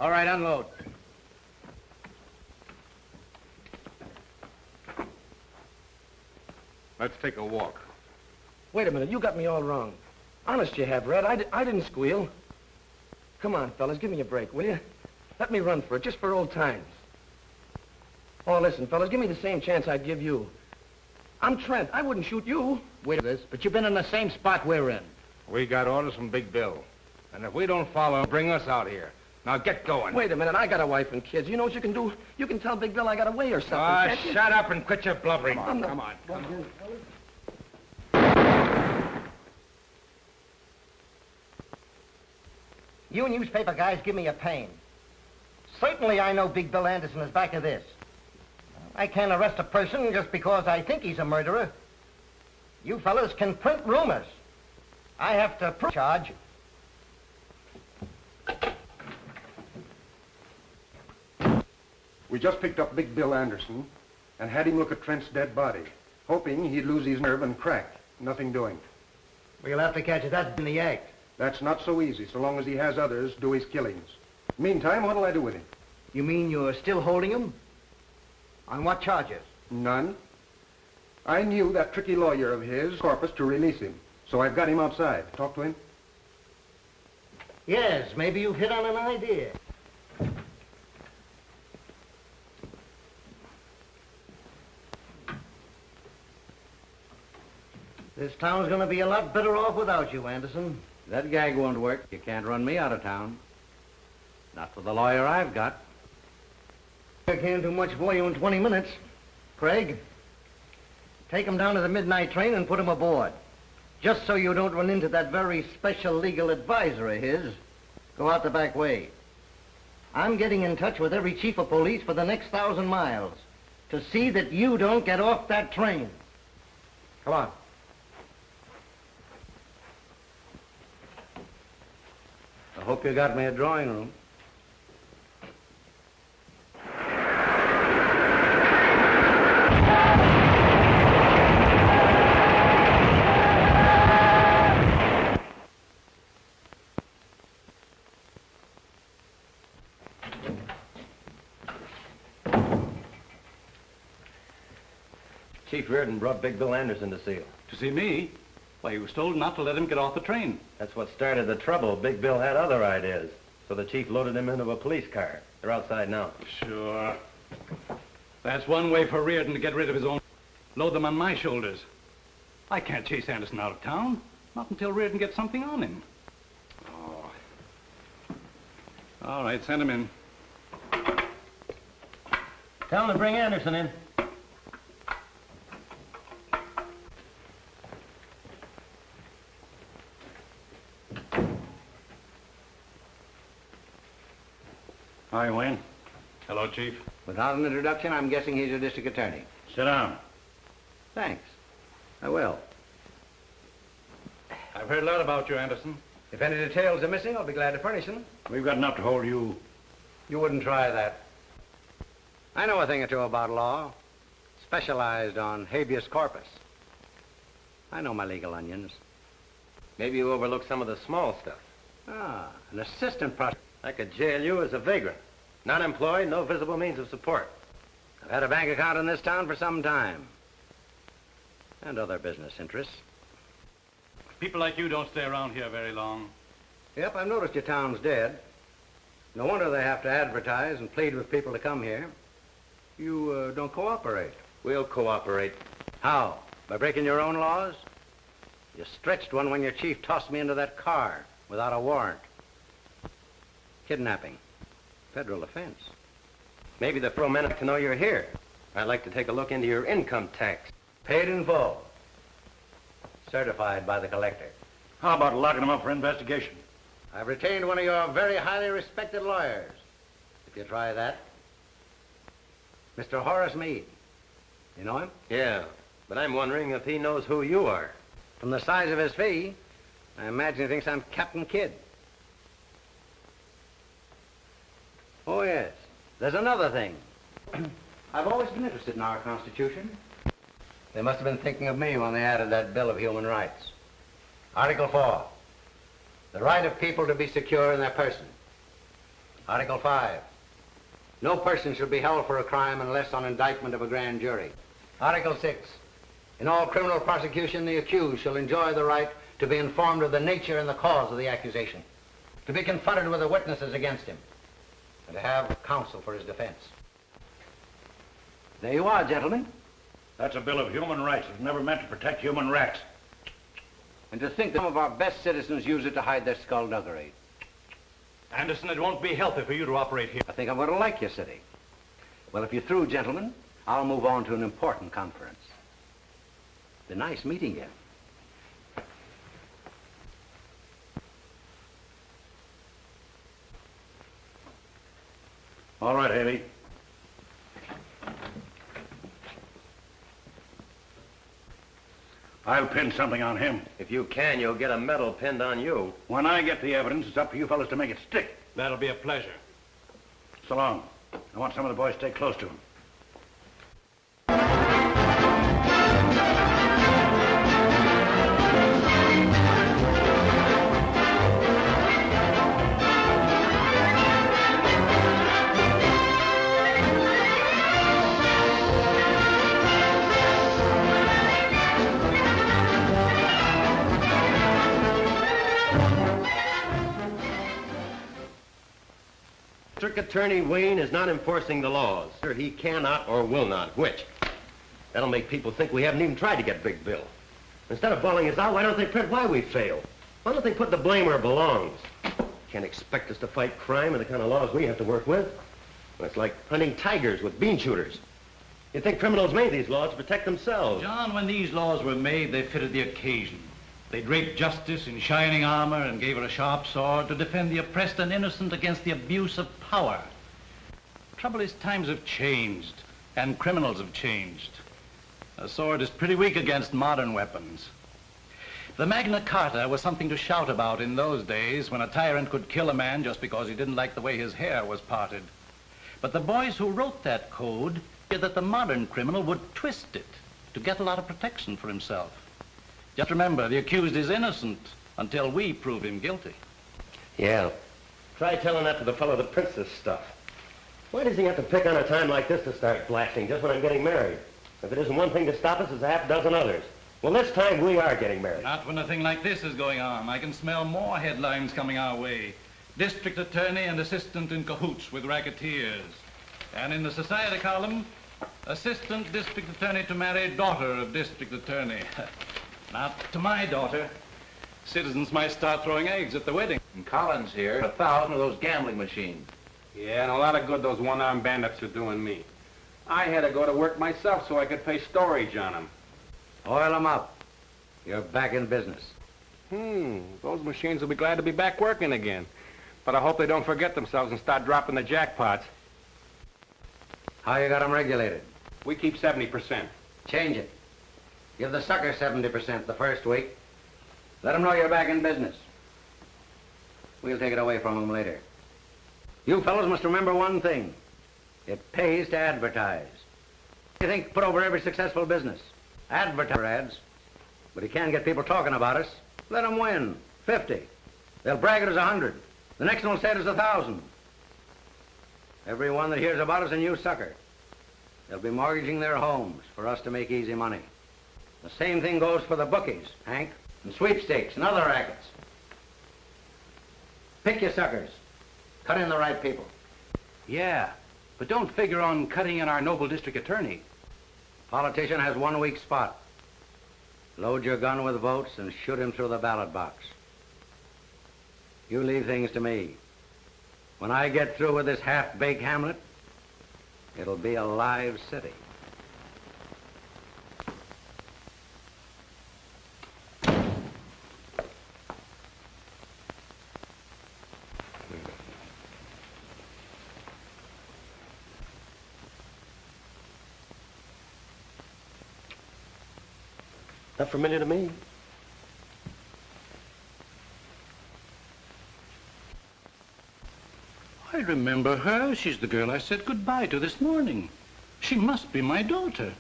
All right, unload. Let's take a walk. Wait a minute, you got me all wrong. Honest you have, Red. I didn't squeal. Come on, fellas, give me a break, will you? Let me run for it, just for old times. Oh, listen, fellas, give me the same chance I'd give you. I'm Trent. I wouldn't shoot you. Wait a minute, but you've been in the same spot we're in. We got orders from Big Bill. And if we don't follow, bring us out here. Now get going. Wait a minute, I got a wife and kids. You know what you can do? You can tell Big Bill I got away or something, can't you? Shut up and quit your blubbering. Come on, come on. You newspaper guys give me a pain. Certainly I know Big Bill Anderson is back of this. I can't arrest a person just because I think he's a murderer. You fellas can print rumors. I have to prove charge. We just picked up Big Bill Anderson and had him look at Trent's dead body, hoping he'd lose his nerve and crack. Nothing doing. We'll have to catch that in the act. That's not so easy, so long as he has others do his killings. Meantime, what'll I do with him? You mean you're still holding him? On what charges? None. I knew that tricky lawyer of his, Corpus, to release him, so I've got him outside. Talk to him? Yes, maybe you've hit on an idea. This town's gonna be a lot better off without you, Anderson. That gag won't work. You can't run me out of town. Not for the lawyer I've got. I can't do much for you in 20 minutes. Craig, take him down to the midnight train and put him aboard. Just so you don't run into that very special legal advisor of his. Go out the back way. I'm getting in touch with every chief of police for the next 1,000 miles to see that you don't get off that train. Come on. I hope you got me a drawing room. Chief Reardon brought Big Bill Anderson to see you. To see me? Why, he was told not to let him get off the train. That's what started the trouble. Big Bill had other ideas. So the chief loaded him into a police car. They're outside now. Sure. That's one way for Reardon to get rid of his own. Load them on my shoulders. I can't chase Anderson out of town. Not until Reardon gets something on him. Oh. All right, send him in. Tell him to bring Anderson in. Hi, Wayne. Hello, Chief. Without an introduction, I'm guessing he's your district attorney. Sit down. Thanks. I will. I've heard a lot about you, Anderson. If any details are missing, I'll be glad to furnish them. We've got enough to hold you. You wouldn't try that. I know a thing or two about law. Specialized on habeas corpus. I know my legal onions. Maybe you overlooked some of the small stuff. Ah, an assistant prosecutor. I could jail you as a vagrant. Not employed, no visible means of support. I've had a bank account in this town for some time. And other business interests. People like you don't stay around here very long. Yep, I've noticed your town's dead. No wonder they have to advertise and plead with people to come here. You don't cooperate. We'll cooperate. How? By breaking your own laws? You stretched one when your chief tossed me into that car without a warrant. Kidnapping. Federal offense. Maybe the pro men like to know you're here. I'd like to take a look into your income tax. Paid in full. Certified by the collector. How about locking him up for investigation? I've retained one of your very highly respected lawyers. If you try that. Mr. Horace Meade. You know him? Yeah, but I'm wondering if he knows who you are. From the size of his fee, I imagine he thinks I'm Captain Kidd. Oh, yes. There's another thing. I've always been interested in our Constitution. They must have been thinking of me when they added that Bill of Human Rights. Article 4. The right of people to be secure in their person. Article 5. No person shall be held for a crime unless on indictment of a grand jury. Article 6. In all criminal prosecution, the accused shall enjoy the right to be informed of the nature and the cause of the accusation, to be confronted with the witnesses against him, and to have counsel for his defense. There you are, gentlemen. That's a Bill of Human Rights. It's never meant to protect human rats. And to think that some of our best citizens use it to hide their skullduggery. Anderson, it won't be healthy for you to operate here. I think I'm going to like your city. Well, if you're through, gentlemen, I'll move on to an important conference. It's nice meeting you. All right, Haley. I'll pin something on him. If you can, you'll get a medal pinned on you. When I get the evidence, it's up to you fellas to make it stick. That'll be a pleasure. So long. I want some of the boys to stay close to him. District Attorney Wayne is not enforcing the laws. Sir, he cannot or will not. Which? That'll make people think we haven't even tried to get Big Bill. Instead of bawling us out, why don't they print why we failed? Why don't they put the blame where it belongs? Can't expect us to fight crime and the kind of laws we have to work with. Well, it's like hunting tigers with bean shooters. You'd think criminals made these laws to protect themselves. John, when these laws were made, they fitted the occasion. They draped justice in shining armor and gave her a sharp sword to defend the oppressed and innocent against the abuse of power. Trouble is, times have changed, and criminals have changed. A sword is pretty weak against modern weapons. The Magna Carta was something to shout about in those days when a tyrant could kill a man just because he didn't like the way his hair was parted. But the boys who wrote that code said that the modern criminal would twist it to get a lot of protection for himself. Just remember, the accused is innocent until we prove him guilty. Yeah. Try telling that to the fellow that prints this stuff. Why does he have to pick on a time like this to start blasting just when I'm getting married? If it isn't one thing to stop us, it's a half dozen others. Well, this time we are getting married. Not when a thing like this is going on. I can smell more headlines coming our way. District attorney and assistant in cahoots with racketeers. And in the society column, assistant district attorney to marry daughter of district attorney. Not to my daughter. Citizens might start throwing eggs at the wedding. And Collins here, 1,000 of those gambling machines. Yeah, and a lot of good those one-armed bandits are doing me. I had to go to work myself so I could pay storage on them. Oil them up. You're back in business. Those machines will be glad to be back working again. But I hope they don't forget themselves and start dropping the jackpots. How you got them regulated? We keep 70%. Change it. Give the sucker 70% the first week. Let them know you're back in business. We'll take it away from them later. You fellows must remember one thing. It pays to advertise. You think put over every successful business. Advertise ads. But you can't get people talking about us. Let them win. 50. They'll brag it as 100. The next one will say it as 1,000. Everyone that hears about us a new sucker. They'll be mortgaging their homes for us to make easy money. The same thing goes for the bookies, Hank, and sweepstakes and other rackets. Pick your suckers. Cut in the right people. Yeah, but don't figure on cutting in our noble district attorney. Politician has one weak spot. Load your gun with votes and shoot him through the ballot box. You leave things to me. When I get through with this half-baked hamlet, it'll be a live city. Not familiar to me. I remember her. She's the girl I said goodbye to this morning. She must be my daughter.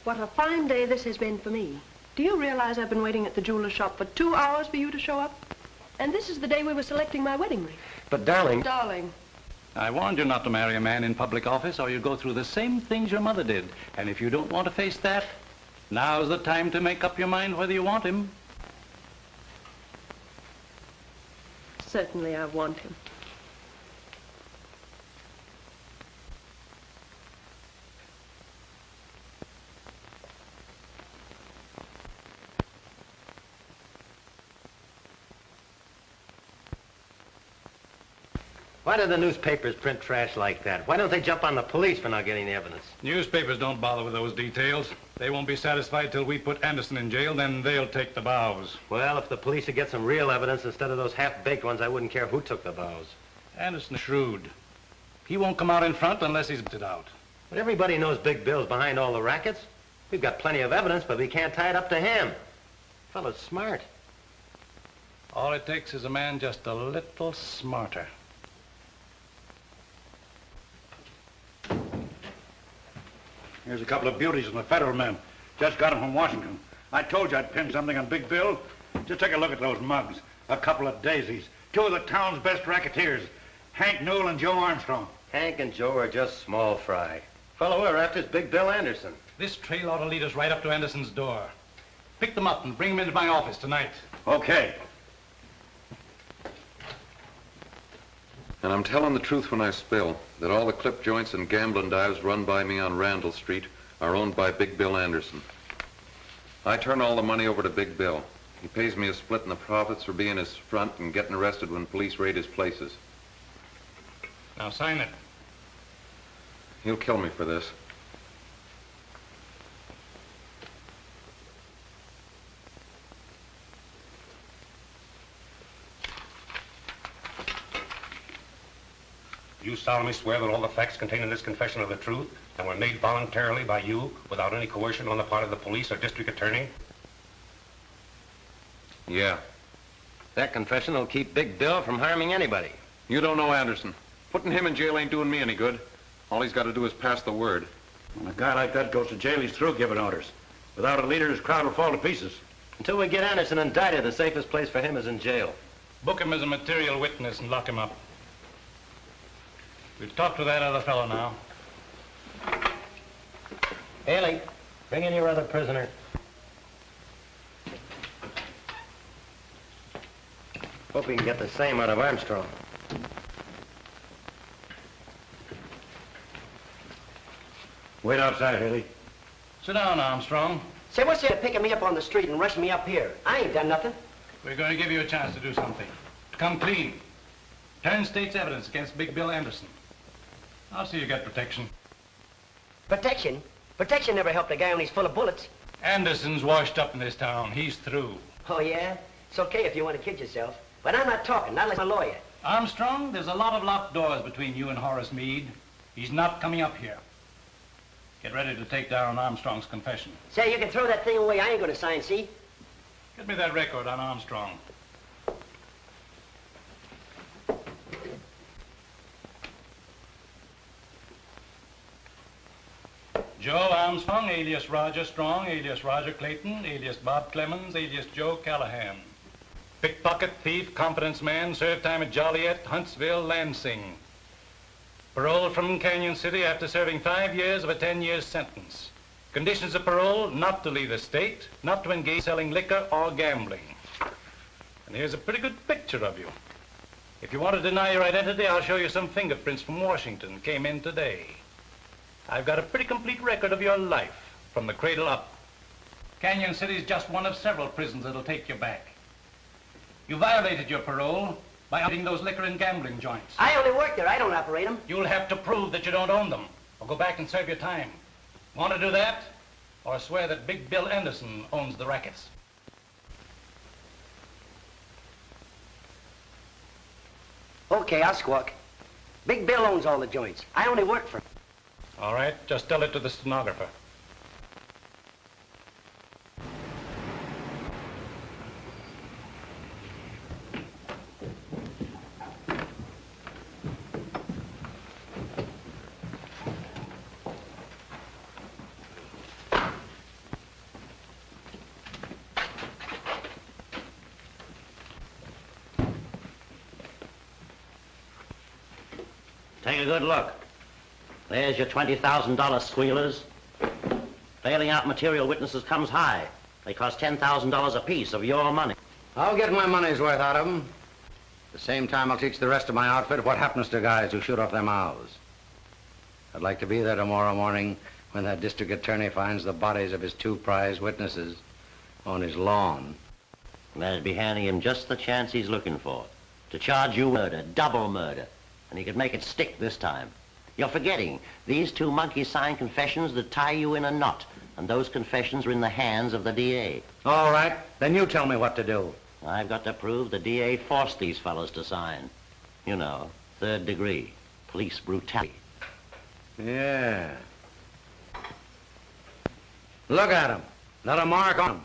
What a fine day this has been for me. Do you realize I've been waiting at the jeweler's shop for 2 hours for you to show up? And this is the day we were selecting my wedding ring. But, darling... Darling. I warned you not to marry a man in public office or you'd go through the same things your mother did. And if you don't want to face that, now's the time to make up your mind whether you want him. Certainly I want him. Why do the newspapers print trash like that? Why don't they jump on the police for not getting the evidence? Newspapers don't bother with those details. They won't be satisfied till we put Anderson in jail, then they'll take the bows. Well, if the police would get some real evidence instead of those half-baked ones, I wouldn't care who took the bows. Anderson's shrewd. He won't come out in front unless he's it out. But everybody knows Big Bill's behind all the rackets. We've got plenty of evidence, but we can't tie it up to him. Fellow's smart. All it takes is a man just a little smarter. Here's a couple of beauties from the federal men. Just got them from Washington. I told you I'd pin something on Big Bill. Just take a look at those mugs. A couple of daisies. Two of the town's best racketeers. Hank Newell and Joe Armstrong. Hank and Joe are just small fry. Fellow we're after is Big Bill Anderson. This trail ought to lead us right up to Anderson's door. Pick them up and bring them into my office tonight. Okay. And I'm telling the truth when I spill that all the clip joints and gambling dives run by me on Randall Street are owned by Big Bill Anderson. I turn all the money over to Big Bill. He pays me a split in the profits for being his front and getting arrested when police raid his places. Now sign it. He'll kill me for this. You solemnly swear that all the facts contained in this confession are the truth and were made voluntarily by you without any coercion on the part of the police or district attorney? Yeah. That confession will keep Big Bill from harming anybody. You don't know Anderson. Putting him in jail ain't doing me any good. All he's got to do is pass the word. When a guy like that goes to jail, he's through giving orders. Without a leader, his crowd will fall to pieces. Until we get Anderson indicted, the safest place for him is in jail. Book him as a material witness and lock him up. We'll talk to that other fellow now. Haley, bring in your other prisoner. Hope we can get the same out of Armstrong. Wait outside, Haley. Sit down, Armstrong. Say, what's there picking me up on the street and rushing me up here? I ain't done nothing. We're going to give you a chance to do something. To come clean. Turn state's evidence against Big Bill Anderson. I'll see you get protection. Protection? Protection never helped a guy when he's full of bullets. Anderson's washed up in this town. He's through. Oh, yeah? It's okay if you want to kid yourself. But I'm not talking, not unless I'm a lawyer. Armstrong, there's a lot of locked doors between you and Horace Meade. He's not coming up here. Get ready to take down Armstrong's confession. Say, you can throw that thing away. I ain't going to sign, see? Get me that record on Armstrong. Joe Armstrong, alias Roger Strong, alias Roger Clayton, alias Bob Clemens, alias Joe Callahan. Pickpocket, thief, confidence man, served time at Joliet, Huntsville, Lansing. Paroled from Canyon City after serving 5 years of a 10-year sentence. Conditions of parole, not to leave the state, not to engage in selling liquor or gambling. And here's a pretty good picture of you. If you want to deny your identity, I'll show you some fingerprints from Washington, came in today. I've got a pretty complete record of your life, from the cradle up. Canyon City's just one of several prisons that'll take you back. You violated your parole by operating those liquor and gambling joints. I only work there. I don't operate them. You'll have to prove that you don't own them, or go back and serve your time. Want to do that? Or swear that Big Bill Anderson owns the rackets? Okay, I'll squawk. Big Bill owns all the joints. I only work for him. All right, just tell it to the stenographer. Take a good look. There's your $20,000 squealers. Bailing out material witnesses comes high. They cost $10,000 apiece of your money. I'll get my money's worth out of them. At the same time, I'll teach the rest of my outfit what happens to guys who shoot off their mouths. I'd like to be there tomorrow morning when that district attorney finds the bodies of his 2 prize witnesses on his lawn. That'd be handing him just the chance he's looking for. To charge you murder, double murder. And he could make it stick this time. You're forgetting, these 2 monkeys signed confessions that tie you in a knot. And those confessions are in the hands of the DA. All right, then you tell me what to do. I've got to prove the DA forced these fellows to sign. You know, 3rd degree, police brutality. Yeah. Look at him. Not a mark on him.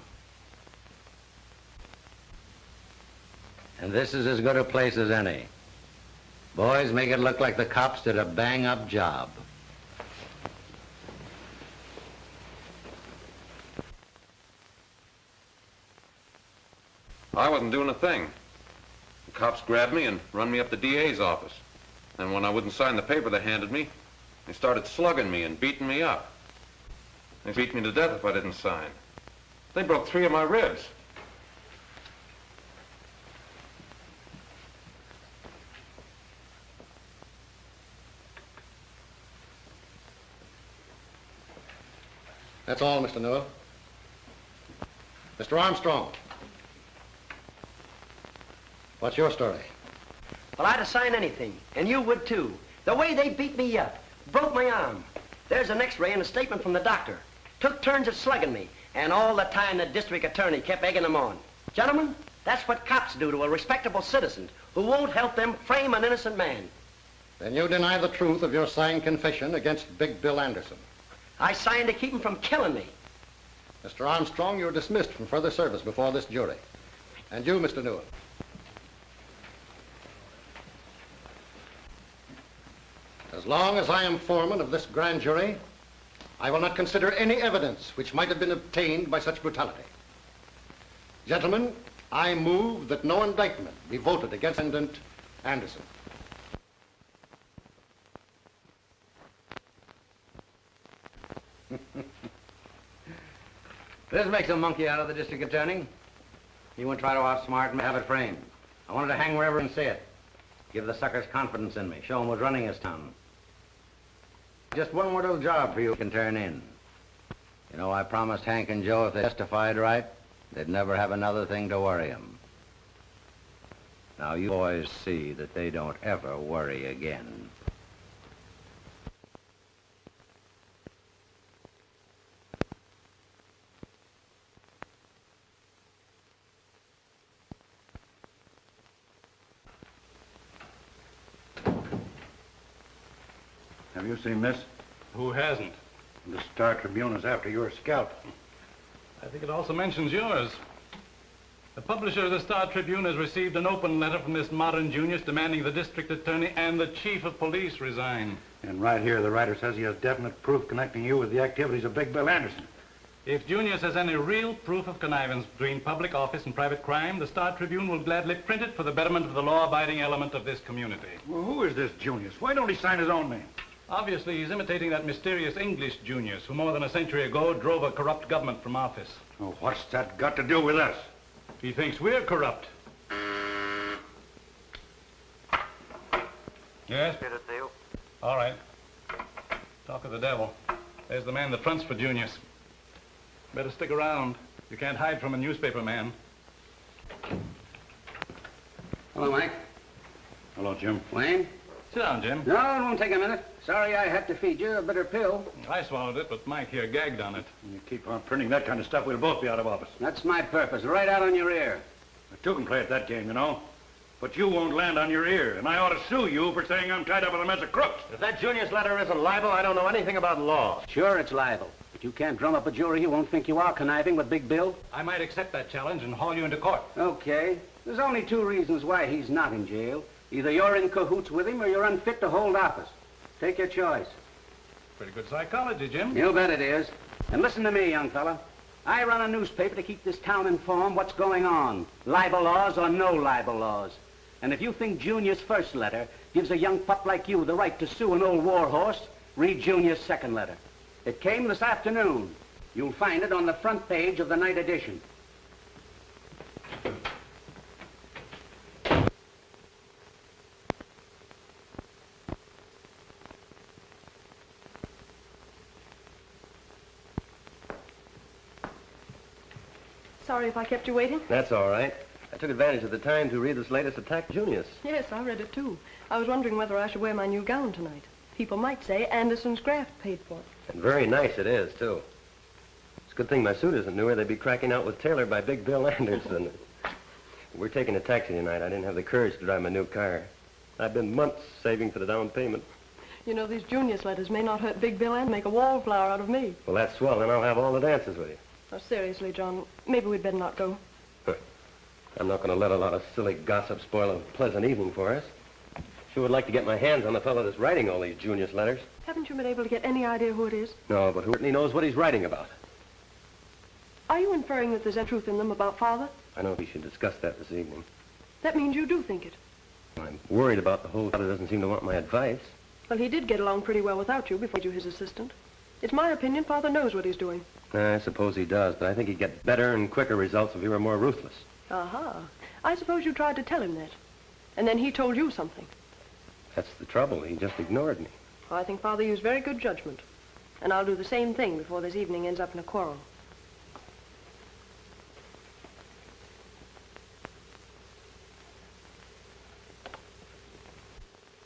And this is as good a place as any. Boys, make it look like the cops did a bang-up job. I wasn't doing a thing. The cops grabbed me and run me up the DA's office. And when I wouldn't sign the paper they handed me, they started slugging me and beating me up. They beat me to death if I didn't sign. They broke 3 of my ribs. That's all, Mr. Noir. Mr. Armstrong. What's your story? Well, I'd have signed anything, and you would too. The way they beat me up, broke my arm. There's an x-ray and a statement from the doctor. Took turns at slugging me, and all the time the district attorney kept egging them on. Gentlemen, that's what cops do to a respectable citizen who won't help them frame an innocent man. Then you deny the truth of your signed confession against Big Bill Anderson. I signed to keep him from killing me. Mr. Armstrong, you're dismissed from further service before this jury. And you, Mr. Noir. As long as I am foreman of this grand jury, I will not consider any evidence which might have been obtained by such brutality. Gentlemen, I move that no indictment be voted against Defendant Anderson. This makes a monkey out of the district attorney. He won't try to outsmart and have it framed. I wanted to hang wherever and see it. Give the suckers confidence in me. Show them who's running his town. Just one more little job for you can turn in. You know, I promised Hank and Joe if they testified right, they'd never have another thing to worry them. Now you boys see that they don't ever worry again. Have you seen this? Who hasn't? The Star Tribune is after your scalp. I think it also mentions yours. The publisher of the Star Tribune has received an open letter from this modern Junius demanding the district attorney and the chief of police resign. And right here, the writer says he has definite proof connecting you with the activities of Big Bill Anderson. If Junius has any real proof of connivance between public office and private crime, the Star Tribune will gladly print it for the betterment of the law-abiding element of this community. Well, who is this Junius? Why don't he sign his own name? Obviously, he's imitating that mysterious English Junius who more than a century ago drove a corrupt government from office. Oh, what's that got to do with us? He thinks we're corrupt. Yes? All right. Talk of the devil. There's the man that fronts for Junius. Better stick around. You can't hide from a newspaper man. Hello, Mike. Hello, Jim. Wayne? Sit down, Jim. No, it won't take a minute. Sorry I had to feed you a bitter pill. I swallowed it, but Mike here gagged on it. You keep on printing that kind of stuff, we'll both be out of office. That's my purpose, right out on your ear. Two can play at that game, you know. But you won't land on your ear, and I ought to sue you for saying I'm tied up with a mess of crooks. If that Junius letter isn't libel, I don't know anything about law. Sure, it's libel. But you can't drum up a jury who won't think you are conniving with Big Bill. I might accept that challenge and haul you into court. Okay. There's only 2 reasons why he's not in jail. Either you're in cahoots with him or you're unfit to hold office. Take your choice. Pretty good psychology, Jim. You bet it is. And listen to me, young fella. I run a newspaper to keep this town informed what's going on. Libel laws or no libel laws. And if you think Junior's first letter gives a young pup like you the right to sue an old war horse, read Junior's second letter. It came this afternoon. You'll find it on the front page of the night edition. Sorry if I kept you waiting. That's all right. I took advantage of the time to read this latest attack, Junius. Yes, I read it too. I was wondering whether I should wear my new gown tonight. People might say Anderson's graft paid for it. And very nice it is, too. It's a good thing my suit isn't newer. They'd be cracking out with Taylor by Big Bill Anderson. We're taking a taxi tonight. I didn't have the courage to drive my new car. I've been months saving for the down payment. You know, these Junius letters may not hurt Big Bill and make a wallflower out of me. Well, that's swell. Then I'll have all the dances with you. Oh, seriously, John, maybe we'd better not go. I'm not going to let a lot of silly gossip spoil a pleasant evening for us. Sure would like to get my hands on the fellow that's writing all these Junius letters. Haven't you been able to get any idea who it is? No, but who certainly knows what he's writing about? Are you inferring that there's any truth in them about Father? I know we should discuss that this evening. That means you do think it. I'm worried about the whole Father doesn't seem to want my advice. Well, he did get along pretty well without you before you his assistant. It's my opinion Father knows what he's doing. I suppose he does, but I think he'd get better and quicker results if he were more ruthless. Aha. I suppose you tried to tell him that. And then he told you something. That's the trouble. He just ignored me. Well, I think Father used very good judgment. And I'll do the same thing before this evening ends up in a quarrel.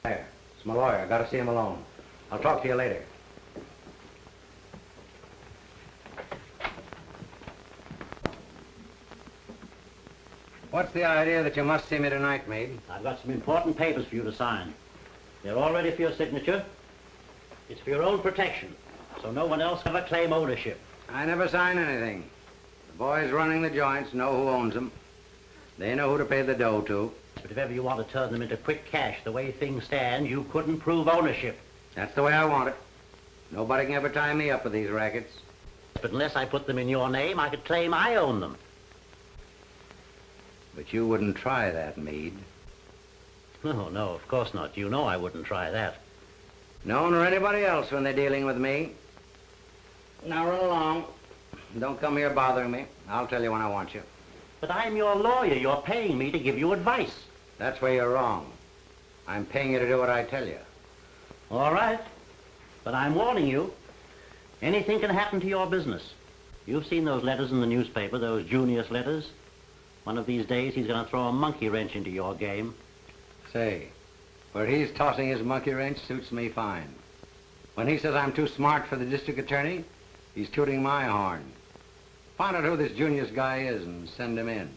There. It's my lawyer. I gotta see him alone. I'll talk to you later. What's the idea that you must see me tonight, Meade? I've got some important papers for you to sign. They're all ready for your signature. It's for your own protection, so no one else can ever claim ownership. I never sign anything. The boys running the joints know who owns them. They know who to pay the dough to. But if ever you want to turn them into quick cash, the way things stand, you couldn't prove ownership. That's the way I want it. Nobody can ever tie me up with these rackets. But unless I put them in your name, I could claim I own them. But you wouldn't try that, Meade. No, no, of course not. You know I wouldn't try that. No one or anybody else when they're dealing with me. Now run along. Don't come here bothering me. I'll tell you when I want you. But I'm your lawyer. You're paying me to give you advice. That's where you're wrong. I'm paying you to do what I tell you. All right. But I'm warning you. Anything can happen to your business. You've seen those letters in the newspaper, those Junius letters. One of these days, he's going to throw a monkey wrench into your game. Say, where he's tossing his monkey wrench suits me fine. When he says I'm too smart for the district attorney, he's tooting my horn. Find out who this Junius guy is and send him in.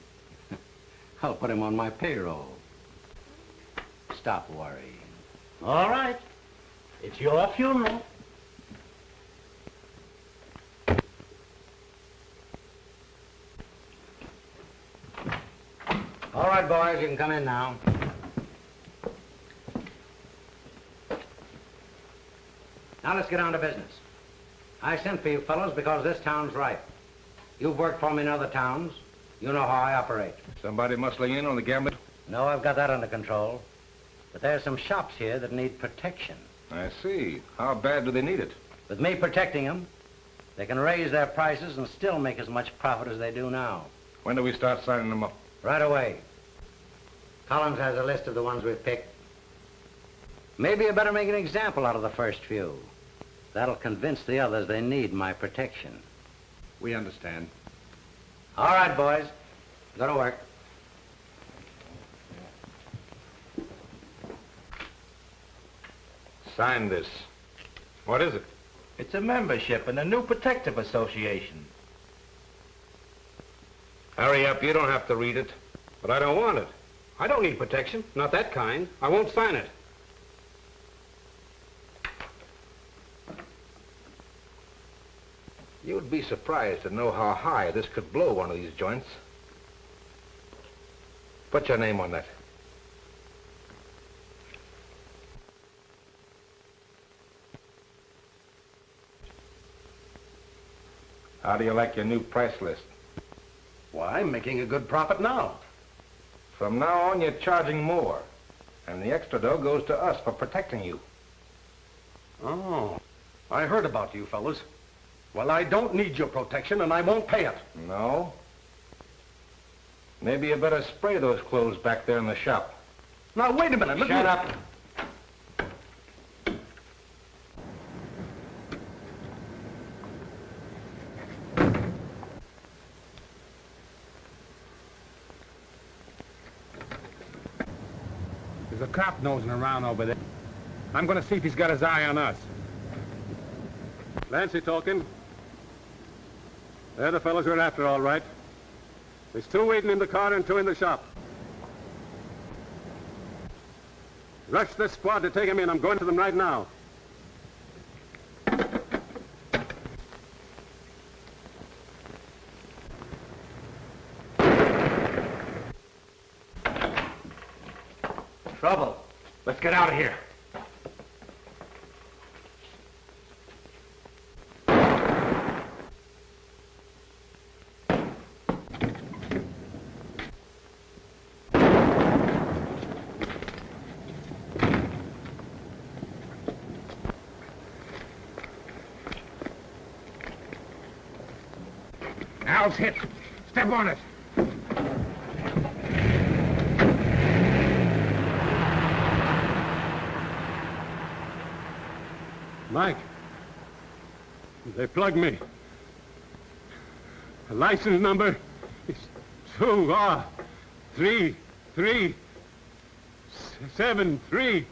I'll put him on my payroll. Stop worrying. All right. It's your funeral. All right, boys, you can come in now. Now let's get on to business. I sent for you fellows because this town's ripe. You've worked for me in other towns. You know how I operate. Somebody muscling in on the gambling? No, I've got that under control. But there's some shops here that need protection. I see. How bad do they need it? With me protecting them, they can raise their prices and still make as much profit as they do now. When do we start signing them up? Right away. Collins has a list of the ones we've picked. Maybe you better make an example out of the first few. That'll convince the others they need my protection. We understand. All right, boys. Go to work. Sign this. What is it? It's a membership in a new protective association. Hurry up, you don't have to read it. But I don't want it. I don't need protection, not that kind. I won't sign it. You'd be surprised to know how high this could blow one of these joints. Put your name on that. How do you like your new price list? Why, I'm making a good profit now. From now on, you're charging more. And the extra dough goes to us for protecting you. Oh, I heard about you fellas. Well, I don't need your protection, and I won't pay it. No? Maybe you better spray those clothes back there in the shop. Now, wait a minute. Shut up. There's a cop nosing around over there. I'm going to see if he's got his eye on us. Clancy talking. They're the fellows we're after, all right. There's 2 waiting in the car and 2 in the shop. Rush this squad to take him in. I'm going to them right now. Trouble. Let's get out of here. Al's hit. Step on it. Mike, they plugged me. The license number is 2-3-3-7-3.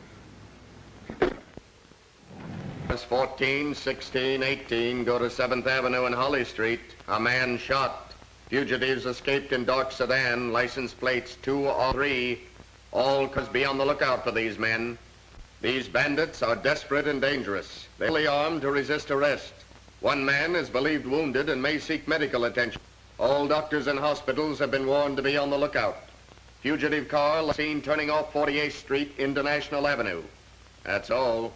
Bus 14, 16, 18 go to 7th Avenue and Holly Street. A man shot. Fugitives escaped in dark sedan. License plates 2 or 3. All cause be on the lookout for these men. These bandits are desperate and dangerous. They're fully armed to resist arrest. One man is believed wounded and may seek medical attention. All doctors and hospitals have been warned to be on the lookout. Fugitive car seen turning off 48th Street into National Avenue. That's all.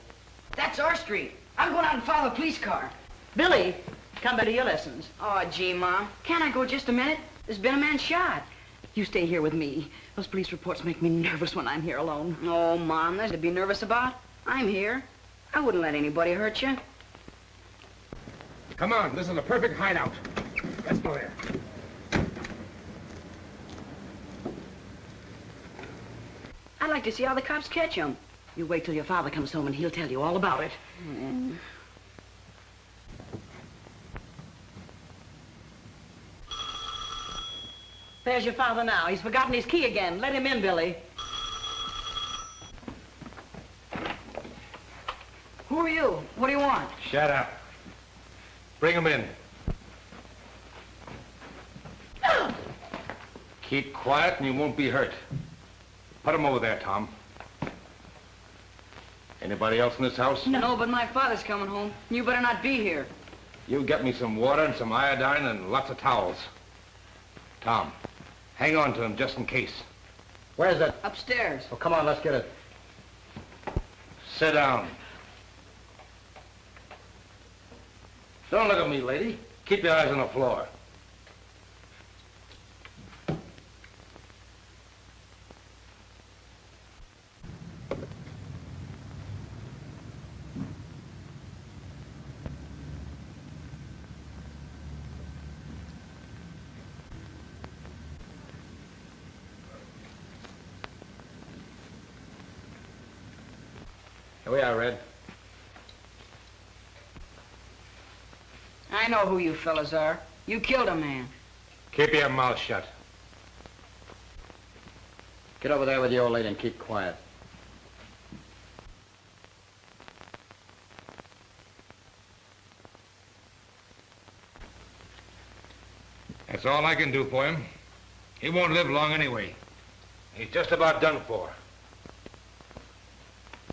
That's our street. I'm going out and follow a police car. Billy, come back to your lessons. Oh, gee, Mom. Can't I go just a minute? There's been a man shot. You stay here with me. Those police reports make me nervous when I'm here alone. Oh, Mom, there's to be nervous about. I'm here. I wouldn't let anybody hurt you. Come on, this is a perfect hideout. Let's go there. I'd like to see how the cops catch him. You wait till your father comes home and he'll tell you all about it. There's your father now. He's forgotten his key again. Let him in, Billy. Who are you? What do you want? Shut up. Bring him in. Keep quiet and you won't be hurt. Put him over there, Tom. Anybody else in this house? No, but my father's coming home. You better not be here. You get me some water and some iodine and lots of towels. Tom, hang on to him just in case. Where's it? Upstairs. Oh, come on, let's get it. Sit down. Don't look at me, lady. Keep your eyes on the floor. Here we are, Red. I know who you fellas are. You killed a man. Keep your mouth shut. Get over there with the old lady and keep quiet. That's all I can do for him. He won't live long anyway. He's just about done for.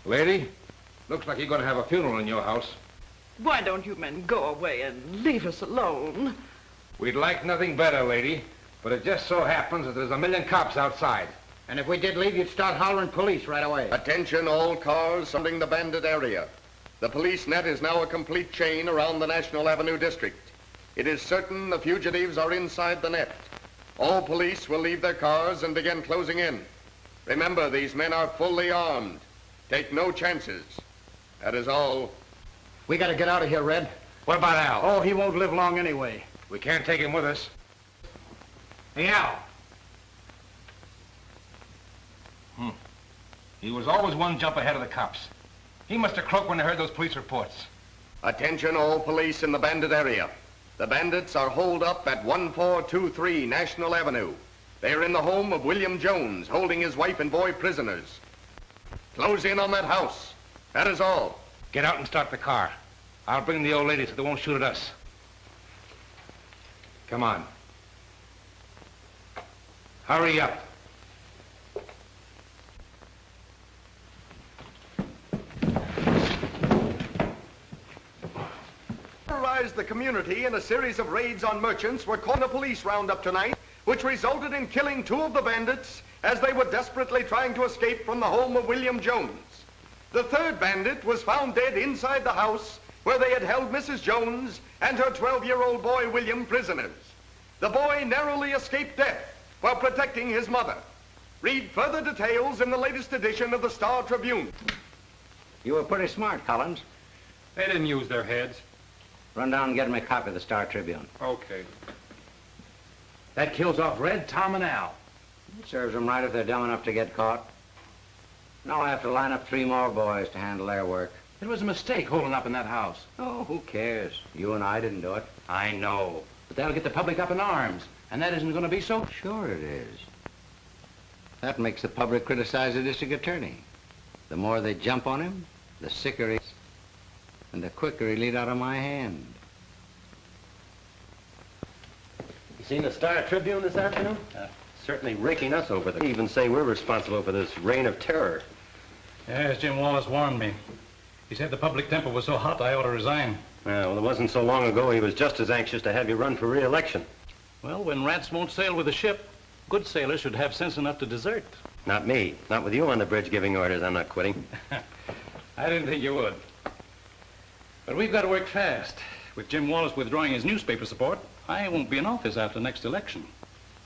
Lady, looks like you're going to have a funeral in your house. Why don't you men go away and leave us alone? We'd like nothing better, lady, but it just so happens that there's a million cops outside. And if we did leave, you'd start hollering police right away. Attention all cars surrounding the bandit area. The police net is now a complete chain around the National Avenue district. It is certain the fugitives are inside the net. All police will leave their cars and begin closing in. Remember, these men are fully armed. Take no chances. That is all. We gotta get out of here, Red. What about Al? Oh, he won't live long anyway. We can't take him with us. Hey, Al. He was always one jump ahead of the cops. He must have croaked when they heard those police reports. Attention all police in the bandit area. The bandits are holed up at 1423 National Avenue. They are in the home of William Jones, holding his wife and boy prisoners. Close in on that house. That is all. Get out and start the car. I'll bring the old lady so they won't shoot at us. Come on. Hurry up. Terrorized the community in a series of raids on merchants were caught in a police roundup tonight, which resulted in killing 2 of the bandits as they were desperately trying to escape from the home of William Jones. The 3rd bandit was found dead inside the house where they had held Mrs. Jones and her 12-year-old boy William prisoners. The boy narrowly escaped death while protecting his mother. Read further details in the latest edition of the Star Tribune. You were pretty smart, Collins. They didn't use their heads. Run down and get me a copy of the Star Tribune. Okay. That kills off Red, Tom, and Al. It serves them right if they're dumb enough to get caught. Now I have to line up 3 more boys to handle their work. It was a mistake holding up in that house. Oh, who cares? You and I didn't do it. I know. But that'll get the public up in arms. And that isn't going to be so... Sure it is. That makes the public criticize the district attorney. The more they jump on him, the sicker he is. And the quicker he'll eat out of my hand. You seen the Star Tribune this afternoon? Certainly raking us over. They even say we're responsible for this reign of terror. Yes, Jim Wallace warned me. He said the public temper was so hot I ought to resign. Well, it wasn't so long ago he was just as anxious to have you run for re-election. Well, when rats won't sail with a ship, good sailors should have sense enough to desert. Not me. Not with you on the bridge giving orders. I'm not quitting. I didn't think you would. But we've got to work fast. With Jim Wallace withdrawing his newspaper support, I won't be in office after next election.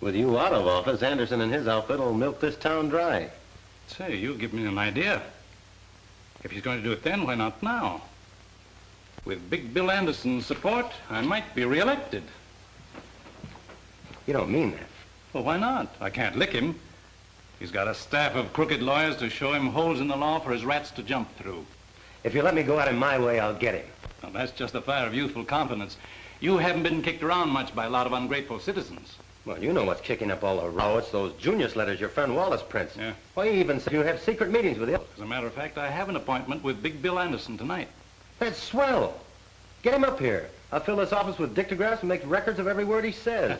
With you out of office, Anderson and his outfit will milk this town dry. Say, you give me an idea. If he's going to do it then, why not now? With Big Bill Anderson's support, I might be reelected. You don't mean that. Well, why not? I can't lick him. He's got a staff of crooked lawyers to show him holes in the law for his rats to jump through. If you let me go at him my way, I'll get him. Well, that's just a fire of youthful confidence. You haven't been kicked around much by a lot of ungrateful citizens. Well, you know what's kicking up all the row. It's those Junius letters your friend Wallace prints. Yeah. Why, he even said you have secret meetings with him. As a matter of fact, I have an appointment with Big Bill Anderson tonight. That's swell. Get him up here. I'll fill this office with dictographs and make records of every word he says.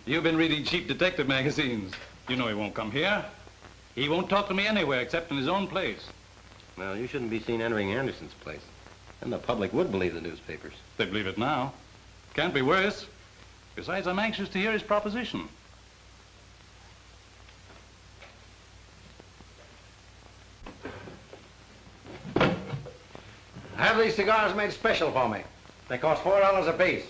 You've been reading cheap detective magazines. You know he won't come here. He won't talk to me anywhere except in his own place. Well, you shouldn't be seen entering Anderson's place. And the public would believe the newspapers. They believe it now. Can't be worse. Besides, I'm anxious to hear his proposition. Have these cigars made special for me. They cost $4 apiece.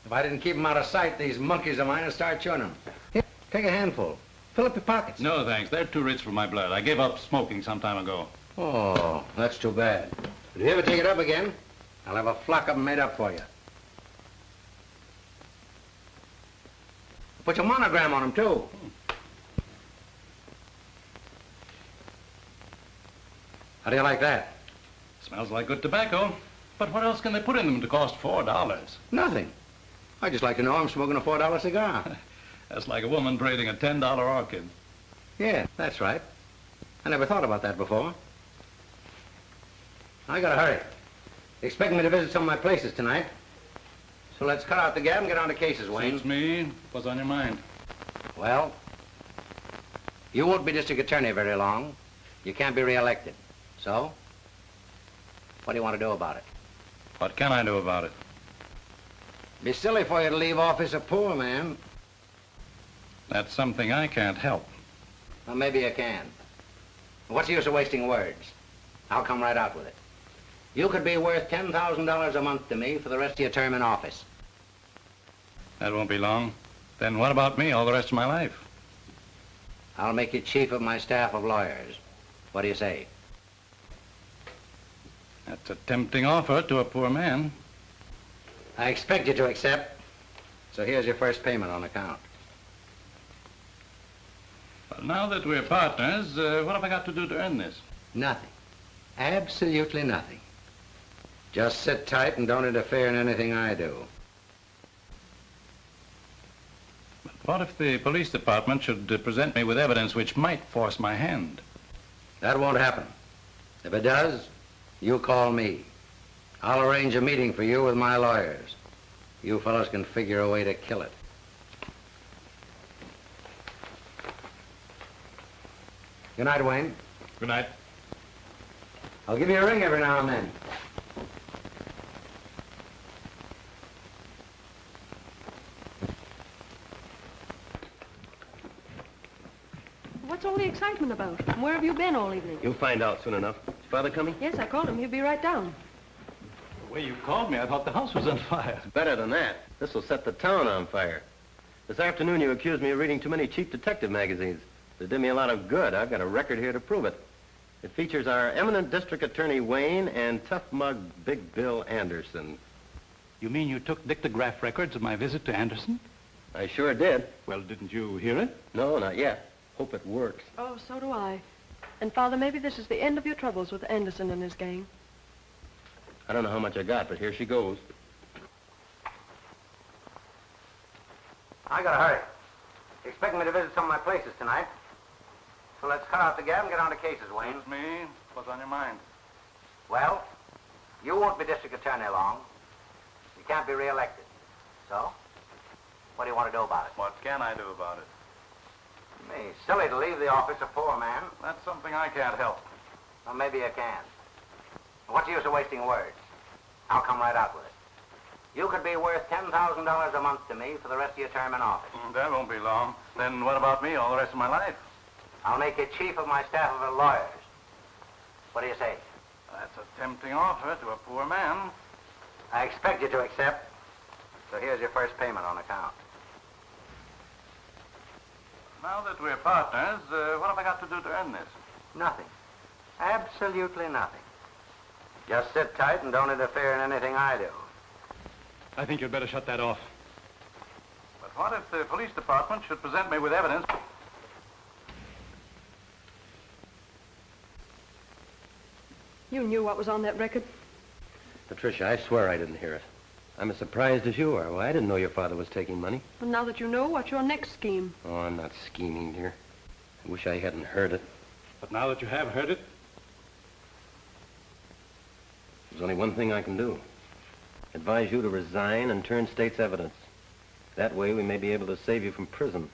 If I didn't keep them out of sight, these monkeys of mine would start chewing them. Here, take a handful. Fill up your pockets. No, thanks. They're too rich for my blood. I gave up smoking some time ago. Oh, that's too bad. If you ever take it up again, I'll have a flock of them made up for you. Put your monogram on them, too. How do you like that? Smells like good tobacco. But what else can they put in them to cost $4? Nothing. I just like to know I'm smoking a $4 cigar. That's like a woman braiding a $10 orchid. Yeah, that's right. I never thought about that before. I gotta hurry. They're expecting me to visit some of my places tonight. So let's cut out the gab and get on to cases, Wayne. Suits me. What's on your mind? Well, you won't be district attorney very long. You can't be reelected. So, what do you want to do about it? What can I do about it? Be silly for you to leave office a poor man. That's something I can't help. Well, maybe you can. What's the use of wasting words? I'll come right out with it. You could be worth $10,000 a month to me for the rest of your term in office. That won't be long. Then what about me all the rest of my life? I'll make you chief of my staff of lawyers. What do you say? That's a tempting offer to a poor man. I expect you to accept. So here's your first payment on account. Well, now that we're partners, what have I got to do to earn this? Nothing. Absolutely nothing. Just sit tight and don't interfere in anything I do. But what if the police department should present me with evidence which might force my hand? That won't happen. If it does, you call me. I'll arrange a meeting for you with my lawyers. You fellows can figure a way to kill it. Good night, Wayne. Good night. I'll give you a ring every now and then. What's all the excitement about? And where have you been all evening? You'll find out soon enough. Is Father coming? Yes, I called him. He'll be right down. The way you called me, I thought the house was on fire. Better than that. This will set the town on fire. This afternoon you accused me of reading too many cheap detective magazines. It did me a lot of good. I've got a record here to prove it. It features our eminent district attorney Wayne and tough mug Big Bill Anderson. You mean you took dictograph records of my visit to Anderson? I sure did. Well, didn't you hear it? No, not yet. Hope it works. Oh, so do I. And, Father, maybe this is the end of your troubles with Anderson and his gang. I don't know how much I got, but here she goes. I gotta hurry. You expect me to visit some of my places tonight? So let's cut out the gab and get on to cases, Wayne. Excuse me. What's on your mind? Well, you won't be district attorney long. You can't be re-elected. So, what do you want to do about it? What can I do about it? Me, silly to leave the office a poor man. That's something I can't help. Well, maybe you can. What's the use of wasting words? I'll come right out with it. You could be worth $10,000 a month to me for the rest of your term in office. That won't be long. Then what about me all the rest of my life? I'll make you chief of my staff of lawyers. What do you say? That's a tempting offer to a poor man. I expect you to accept. So here's your first payment on account. Now that we're partners, what have I got to do to earn this? Nothing. Absolutely nothing. Just sit tight and don't interfere in anything I do. I think you'd better shut that off. But what if the police department should present me with evidence? You knew what was on that record? Patricia, I swear I didn't hear it. I'm as surprised as you are. Well, I didn't know your father was taking money. Well, now that you know, what's your next scheme? Oh, I'm not scheming, dear. I wish I hadn't heard it. But now that you have heard it? There's only one thing I can do. Advise you to resign and turn state's evidence. That way we may be able to save you from prison.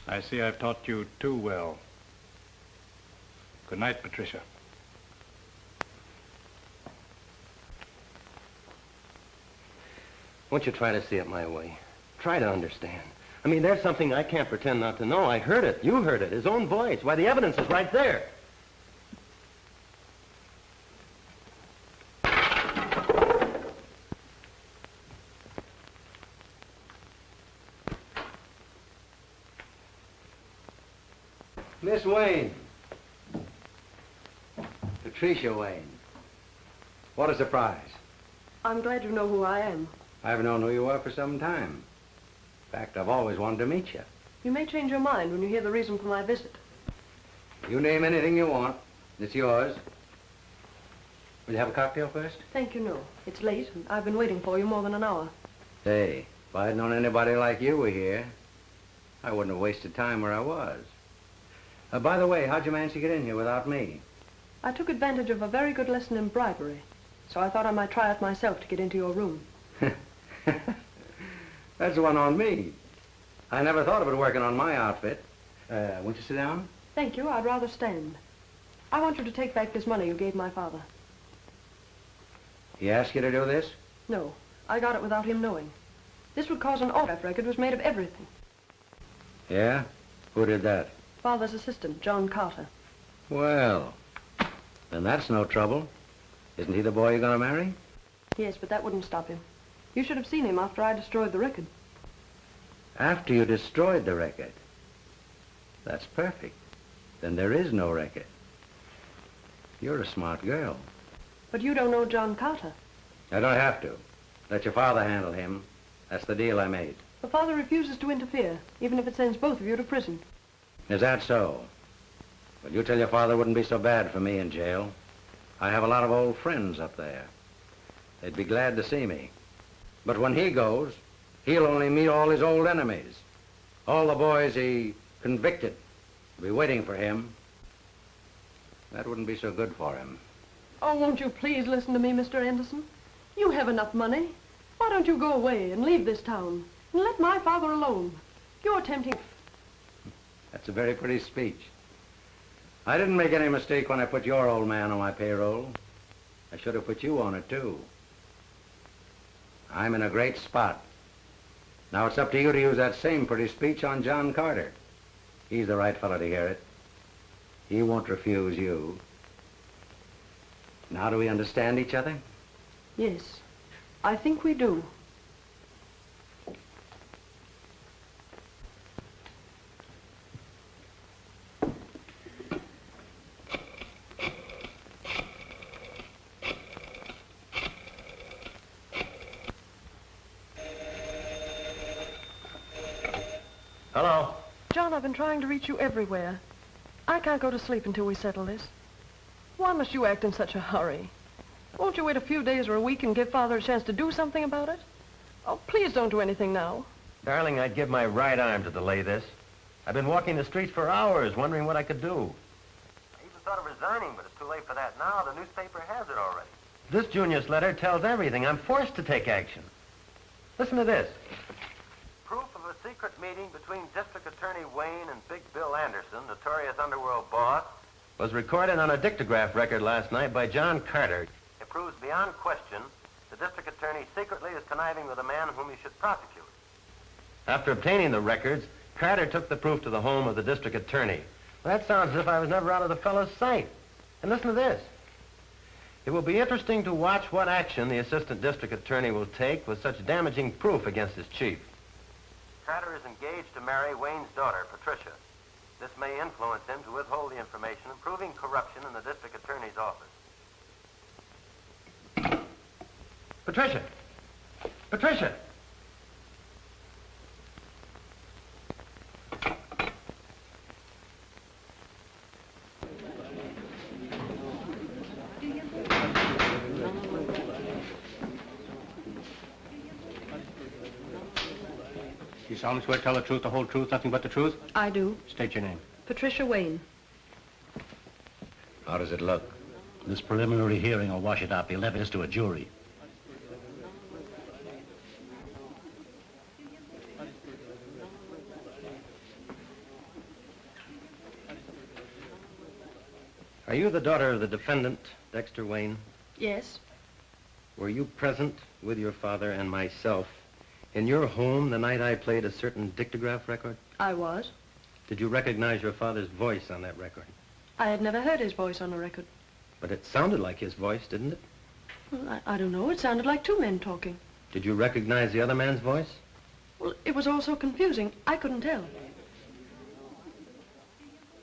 I see I've taught you too well. Good night, Patricia. Won't you try to see it my way? Try to understand. I mean, there's something I can't pretend not to know. I heard it. You heard it. His own voice. Why, the evidence is right there. Miss Wayne. Patricia Wayne. What a surprise. I'm glad you know who I am. I've known who you are for some time. In fact, I've always wanted to meet you. You may change your mind when you hear the reason for my visit. You name anything you want. It's yours. Will you have a cocktail first? Thank you, no. It's late, and I've been waiting for you more than an hour. Say, if I'd known anybody like you were here, I wouldn't have wasted time where I was. By the way, how'd you manage to get in here without me? I took advantage of a very good lesson in bribery, so I thought I might try it myself to get into your room. That's one on me. I never thought of it working on my outfit. Won't you sit down? Thank you. I'd rather stand. I want you to take back this money you gave my father. He asked you to do this? No, I got it without him knowing. This would cause an autograph record was made of everything. Yeah? Who did that? Father's assistant, John Carter. Well, then that's no trouble. Isn't he the boy you're going to marry? Yes, but that wouldn't stop him. You should have seen him after I destroyed the record. After you destroyed the record? That's perfect. Then there is no record. You're a smart girl. But you don't know John Carter. I don't have to. Let your father handle him. That's the deal I made. The father refuses to interfere, even if it sends both of you to prison. Is that so? Well, you tell your father it wouldn't be so bad for me in jail. I have a lot of old friends up there. They'd be glad to see me. But when he goes, he'll only meet all his old enemies. All the boys he convicted will be waiting for him. That wouldn't be so good for him. Oh, won't you please listen to me, Mr. Anderson? You have enough money. Why don't you go away and leave this town and let my father alone? You're tempting... That's a very pretty speech. I didn't make any mistake when I put your old man on my payroll. I should have put you on it, too. I'm in a great spot. Now it's up to you to use that same pretty speech on John Carter. He's the right fellow to hear it. He won't refuse you. Now do we understand each other? Yes, I think we do. Hello? John, I've been trying to reach you everywhere. I can't go to sleep until we settle this. Why must you act in such a hurry? Won't you wait a few days or a week and give Father a chance to do something about it? Oh, please don't do anything now. Darling, I'd give my right arm to delay this. I've been walking the streets for hours, wondering what I could do. I even thought of resigning, but it's too late for that now. The newspaper has it already. This Junius letter tells everything. I'm forced to take action. Listen to this. Proof of a secret meeting between District Attorney Wayne and Big Bill Anderson, notorious underworld boss, Was recorded on a dictograph record last night by John Carter. It proves beyond question the district attorney secretly is conniving with a man whom he should prosecute. After obtaining the records, Carter took the proof to the home of the district attorney. Well, that sounds as if I was never out of the fellow's sight. And listen to this. It will be interesting to watch what action the assistant district attorney will take with such damaging proof against his chief. Carter is engaged to marry Wayne's daughter, Patricia. This may influence him to withhold the information, proving corruption in the district attorney's office. Patricia! Patricia! You solemnly swear to tell the truth, the whole truth, nothing but the truth? I do. State your name. Patricia Wayne. How does it look? This preliminary hearing will wash it up. He'll have this to a jury. Are you the daughter of the defendant, Dexter Wayne? Yes. Were you present with your father and myself in your home the night I played a certain dictograph record? I was. Did you recognize your father's voice on that record? I had never heard his voice on a record. But it sounded like his voice, didn't it? Well, I don't know. It sounded like two men talking. Did you recognize the other man's voice? Well, it was all so confusing. I couldn't tell.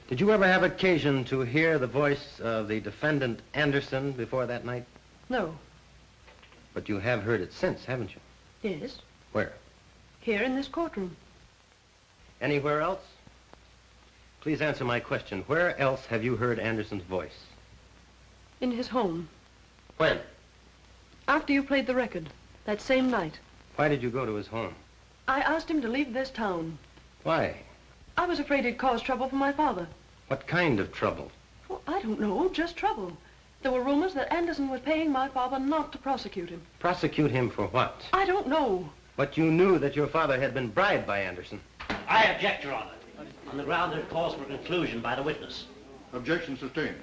Did you ever have occasion to hear the voice of the defendant, Anderson, before that night? No. But you have heard it since, haven't you? Yes. Where? Here in this courtroom. Anywhere else? Please answer my question. Where else have you heard Anderson's voice? In his home. When? After you played the record. That same night. Why did you go to his home? I asked him to leave this town. Why? I was afraid he'd cause trouble for my father. What kind of trouble? Well, I don't know. Just trouble. There were rumors that Anderson was paying my father not to prosecute him. Prosecute him for what? I don't know. But you knew that your father had been bribed by Anderson. I object, Your Honor, on the ground that it calls for conclusion by the witness. Objection sustained.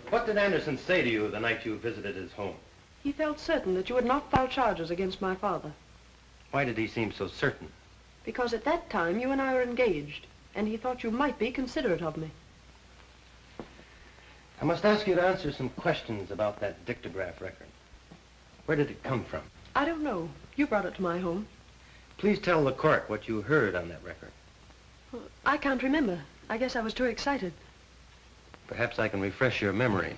What did Anderson say to you the night you visited his home? He felt certain that you would not file charges against my father. Why did he seem so certain? Because at that time you and I were engaged, and he thought you might be considerate of me. I must ask you to answer some questions about that dictograph record. Where did it come from? I don't know. You brought it to my home. Please tell the court what you heard on that record. Well, I can't remember. I guess I was too excited. Perhaps I can refresh your memory.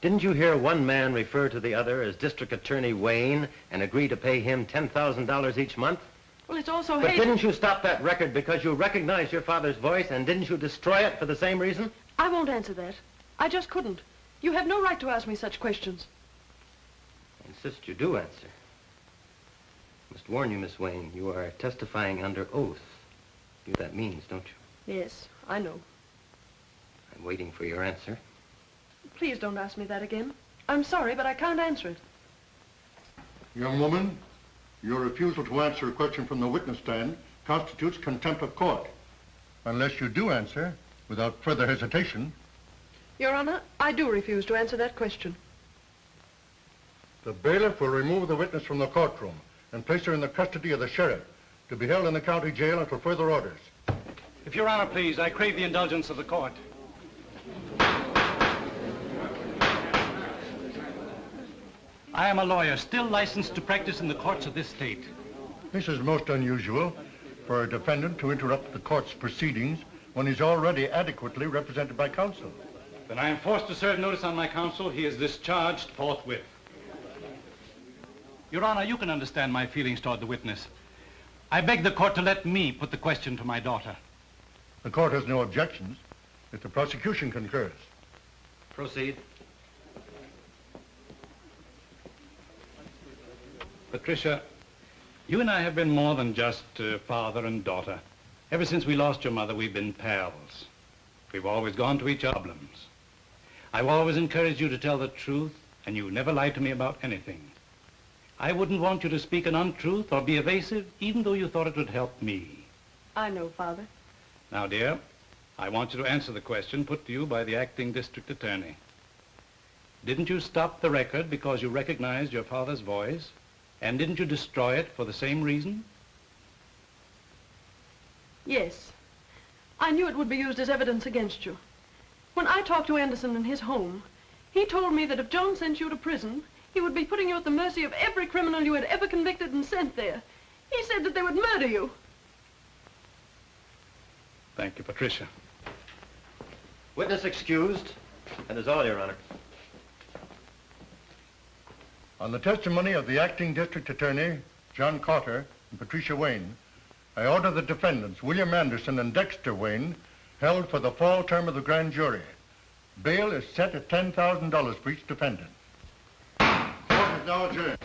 Didn't you hear one man refer to the other as District Attorney Wayne and agree to pay him $10,000 each month? Well, it's also But didn't you stop that record because you recognized your father's voice, and didn't you destroy it for the same reason? I won't answer that. I just couldn't. You have no right to ask me such questions. I insist you do answer. I must warn you, Miss Wayne, you are testifying under oath. You know what that means, don't you? Yes, I know. I'm waiting for your answer. Please don't ask me that again. I'm sorry, but I can't answer it. Young woman, your refusal to answer a question from the witness stand constitutes contempt of court. Unless you do answer, without further hesitation. Your Honor, I do refuse to answer that question. The bailiff will remove the witness from the courtroom and place her in the custody of the sheriff to be held in the county jail until further orders. If Your Honor, please, I crave the indulgence of the court. I am a lawyer, still licensed to practice in the courts of this state. This is most unusual for a defendant to interrupt the court's proceedings when he's already adequately represented by counsel. Then I am forced to serve notice on my counsel. He is discharged forthwith. Your Honor, you can understand my feelings toward the witness. I beg the court to let me put the question to my daughter. The court has no objections if the prosecution concurs. Proceed. Patricia, you and I have been more than just father and daughter. Ever since we lost your mother, we've been pals. We've always gone to each other's problems. I've always encouraged you to tell the truth, and you never lied to me about anything. I wouldn't want you to speak an untruth or be evasive, even though you thought it would help me. I know, Father. Now, dear, I want you to answer the question put to you by the acting district attorney. Didn't you stop the record because you recognized your father's voice? And didn't you destroy it for the same reason? Yes. I knew it would be used as evidence against you. When I talked to Anderson in his home, he told me that if John sent you to prison, he would be putting you at the mercy of every criminal you had ever convicted and sent there. He said that they would murder you. Thank you, Patricia. Witness excused. That is all, Your Honor. On the testimony of the acting district attorney, John Carter, and Patricia Wayne, I order the defendants, William Anderson and Dexter Wayne, held for the fall term of the grand jury. Bail is set at $10,000 for each defendant. Court is now adjourned.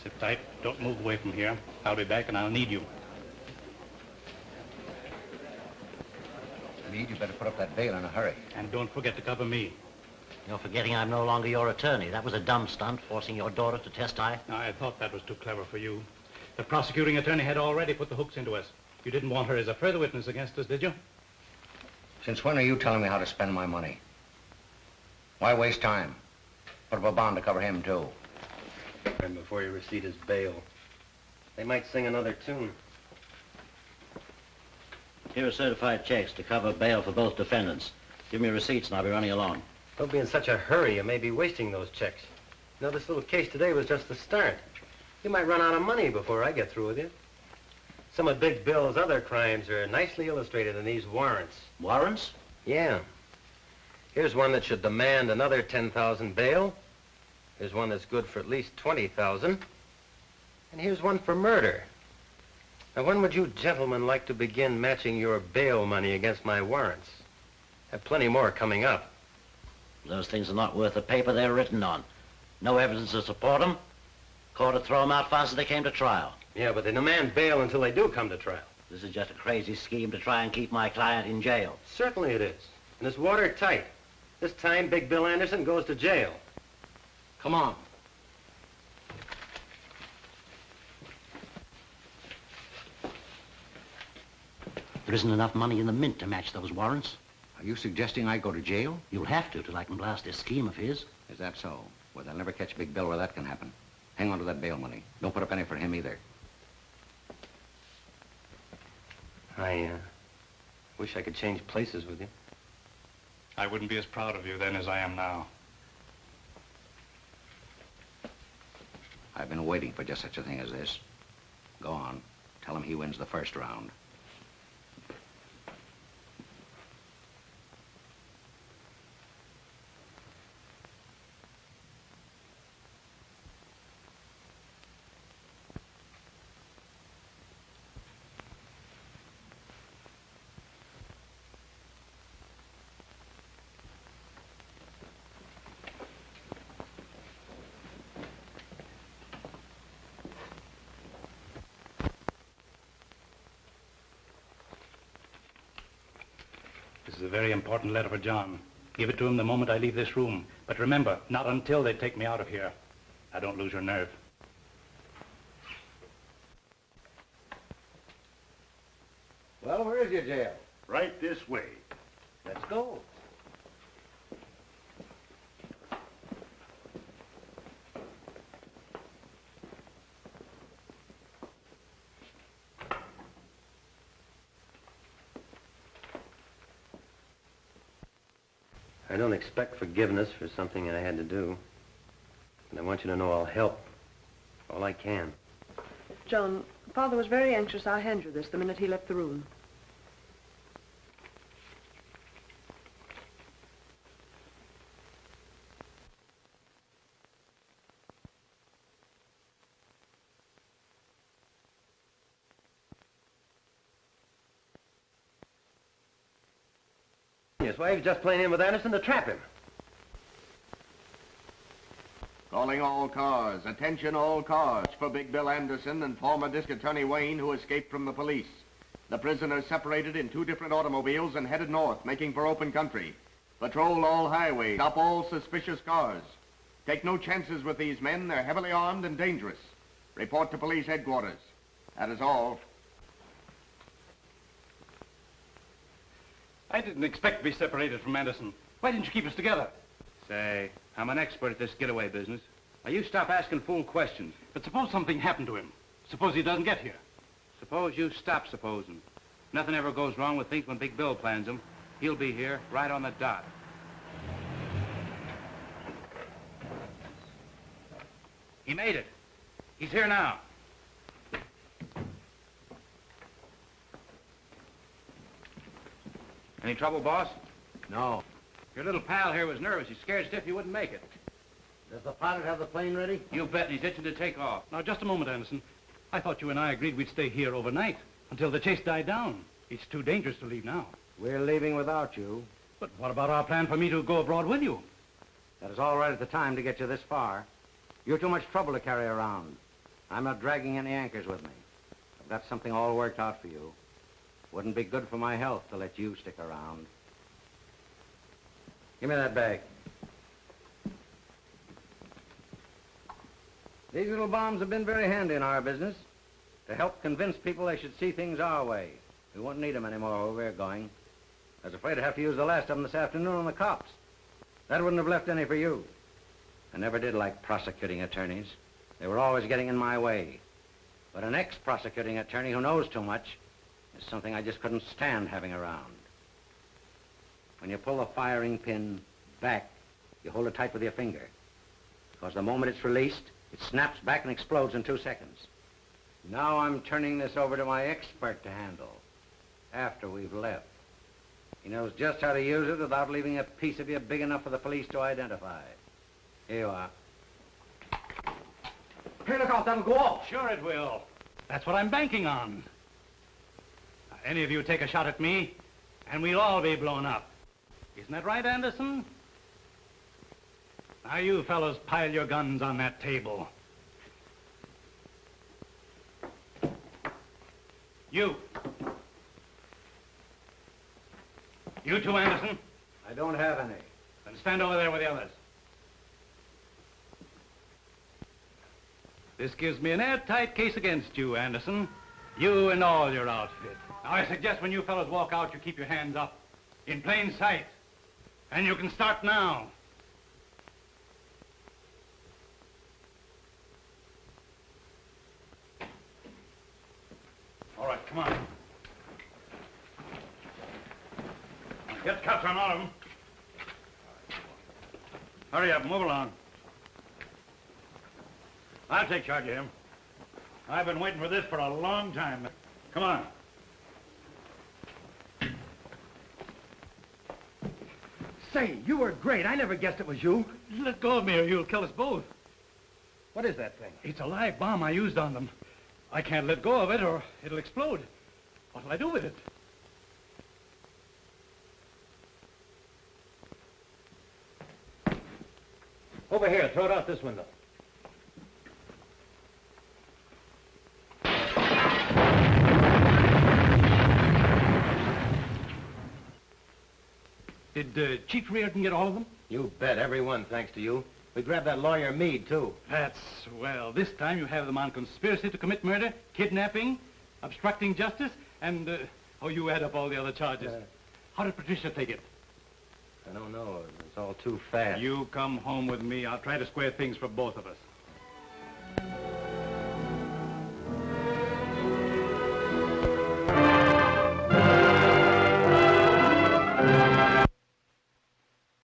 Sit tight. Don't move away from here. I'll be back and I'll need you. Meade, you better put up that bail in a hurry. And don't forget to cover me. You're forgetting I'm no longer your attorney. That was a dumb stunt, forcing your daughter to testify. I thought that was too clever for you. The prosecuting attorney had already put the hooks into us. You didn't want her as a further witness against us, did you? Since when are you telling me how to spend my money? Why waste time? Put up a bond to cover him, too. And before you receipt his bail, they might sing another tune. Here are certified checks to cover bail for both defendants. Give me receipts and I'll be running along. Don't be in such a hurry. You may be wasting those checks. You know, this little case today was just the start. You might run out of money before I get through with you. Some of Big Bill's other crimes are nicely illustrated in these warrants. Warrants? Yeah. Here's one that should demand another $10,000 bail. Here's one that's good for at least $20,000. And here's one for murder. Now, when would you gentlemen like to begin matching your bail money against my warrants? Have plenty more coming up. Those things are not worth the paper they're written on. No evidence to support them. Court would throw them out fast as they came to trial. Yeah, but they demand bail until they do come to trial. This is just a crazy scheme to try and keep my client in jail. Certainly it is. And it's watertight. This time, Big Bill Anderson goes to jail. Come on. There isn't enough money in the mint to match those warrants. Are you suggesting I go to jail? You'll have to till I can blast this scheme of his. Is that so? Well, they'll never catch Big Bill where that can happen. Hang on to that bail money. Don't put up any for him either. I wish I could change places with you. I wouldn't be as proud of you then as I am now. I've been waiting for just such a thing as this. Go on. Tell him he wins the first round. This is a very important letter for John. Give it to him the moment I leave this room. But remember, not until they take me out of here. Now, don't lose your nerve. Well, where is your jail? Right this way. Let's go. I don't expect forgiveness for something I had to do. And I want you to know I'll help all I can. John, Father was very anxious I'll hand you this the minute he left the room. Why, he was just playing in with Anderson to trap him. Calling all cars. Attention all cars for Big Bill Anderson and former District Attorney Wayne, who escaped from the police. The prisoners separated in 2 different automobiles and headed north, making for open country. Patrol all highways. Stop all suspicious cars. Take no chances with these men. They're heavily armed and dangerous. Report to police headquarters. That is all. I didn't expect to be separated from Anderson. Why didn't you keep us together? Say, I'm an expert at this getaway business. Now, you stop asking fool questions. But suppose something happened to him. Suppose he doesn't get here. Suppose you stop supposing. Nothing ever goes wrong with things when Big Bill plans them. He'll be here, right on the dot. He made it. He's here now. Any trouble, boss? No. Your little pal here was nervous. He's scared stiff you wouldn't make it. Does the pilot have the plane ready? You bet, and he's itching to take off. Now, just a moment, Anderson. I thought you and I agreed we'd stay here overnight until the chase died down. It's too dangerous to leave now. We're leaving without you. But what about our plan for me to go abroad with you? That is all right at the time to get you this far. You're too much trouble to carry around. I'm not dragging any anchors with me. I've got something all worked out for you. Wouldn't be good for my health to let you stick around. Give me that bag. These little bombs have been very handy in our business to help convince people they should see things our way. We won't need them anymore where we're going. I was afraid I'd have to use the last of them this afternoon on the cops. That wouldn't have left any for you. I never did like prosecuting attorneys. They were always getting in my way. But an ex-prosecuting attorney who knows too much is something I just couldn't stand having around. When you pull the firing pin back, you hold it tight with your finger. Because the moment it's released, it snaps back and explodes in 2 seconds. Now I'm turning this over to my expert to handle after we've left. He knows just how to use it without leaving a piece of you big enough for the police to identify. Here you are. Hey, look out, that'll go off. Sure it will. That's what I'm banking on. Now, any of you take a shot at me, and we'll all be blown up. Isn't that right, Anderson? Now, you fellows pile your guns on that table. You. You too, Anderson? I don't have any. Then stand over there with the others. This gives me an airtight case against you, Anderson. You and all your outfit. Now, I suggest when you fellows walk out, you keep your hands up. In plain sight. And you can start now. All right, come on. Get cuffs on all of them. Hurry up, move along. I'll take charge of him. I've been waiting for this for a long time. Come on. Say, you were great. I never guessed it was you. Let go of me or you'll kill us both. What is that thing? It's a live bomb I used on them. I can't let go of it or it'll explode. What'll I do with it? Over here, throw it out this window. Did Chief Reardon get all of them? You bet, every one, thanks to you. We grabbed that lawyer Meade, too. That's swell. This time you have them on conspiracy to commit murder, kidnapping, obstructing justice, and, you add up all the other charges. How did Patricia take it? I don't know. It's all too fast. You come home with me. I'll try to square things for both of us.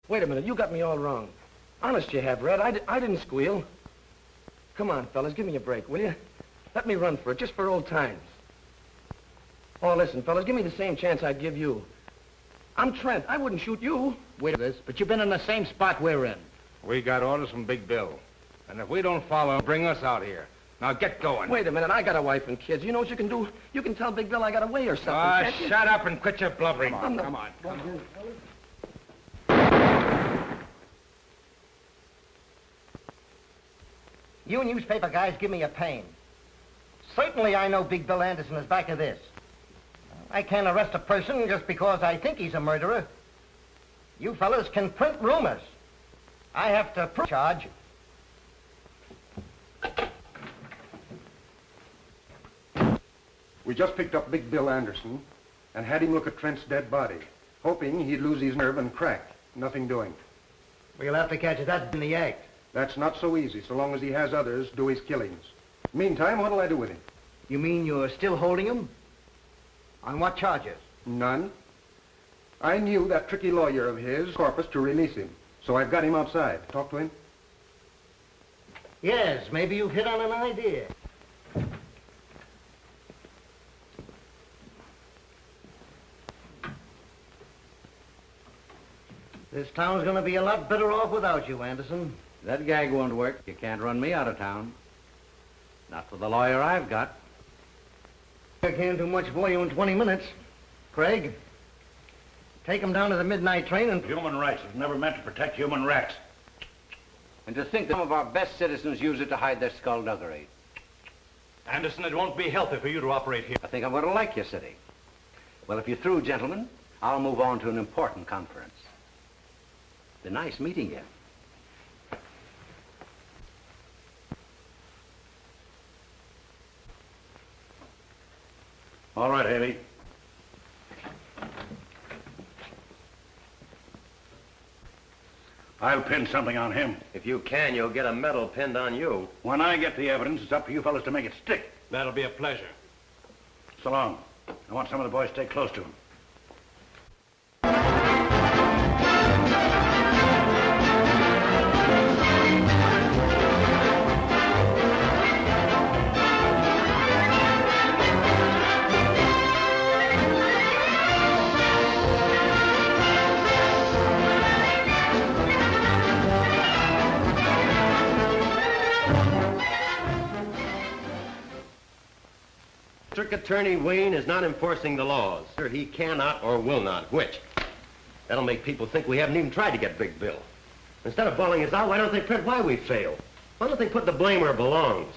Wait a minute, you got me all wrong. Honest you have, Red. I didn't squeal. Come on, fellas, give me a break, will you? Let me run for it, just for old times. Oh, listen, fellas, give me the same chance I'd give you. I'm Trent. I wouldn't shoot you. Wait a minute, but you've been in the same spot we're in. We got orders from Big Bill. And if we don't follow, bring us out here. Now get going. Wait a minute, I got a wife and kids. You know what you can do? You can tell Big Bill I got away or something, can't you? Shut up and quit your blubbering. Come on. You newspaper guys give me a pain. Certainly I know Big Bill Anderson is back of this. I can't arrest a person just because I think he's a murderer. You fellas can print rumors. I have to prove charge. We just picked up Big Bill Anderson and had him look at Trent's dead body, hoping he'd lose his nerve and crack. Nothing doing. We'll have to catch that in the act. That's not so easy, so long as he has others do his killings. Meantime, what'll I do with him? You mean you're still holding him? On what charges? None. I knew that tricky lawyer of his, Corpus, to release him. So I've got him outside. Talk to him. Yes, maybe you've hit on an idea. This town's gonna be a lot better off without you, Anderson. That gag won't work. You can't run me out of town. Not with the lawyer I've got. I can't do much for you in 20 minutes. Craig, take him down to the midnight train and... Human rights was never meant to protect human rats. And to think that some of our best citizens use it to hide their skullduggery. Anderson, it won't be healthy for you to operate here. I think I'm going to like your city. Well, if you're through, gentlemen, I'll move on to an important conference. Been nice meeting you. All right, Haley. I'll pin something on him. If you can, you'll get a medal pinned on you. When I get the evidence, it's up to you fellas to make it stick. That'll be a pleasure. So long. I want some of the boys to stay close to him. District Attorney Wayne is not enforcing the laws. He cannot or will not. Which? That'll make people think we haven't even tried to get Big Bill. Instead of bawling us out, why don't they print why we failed? Why don't they put the blame where it belongs?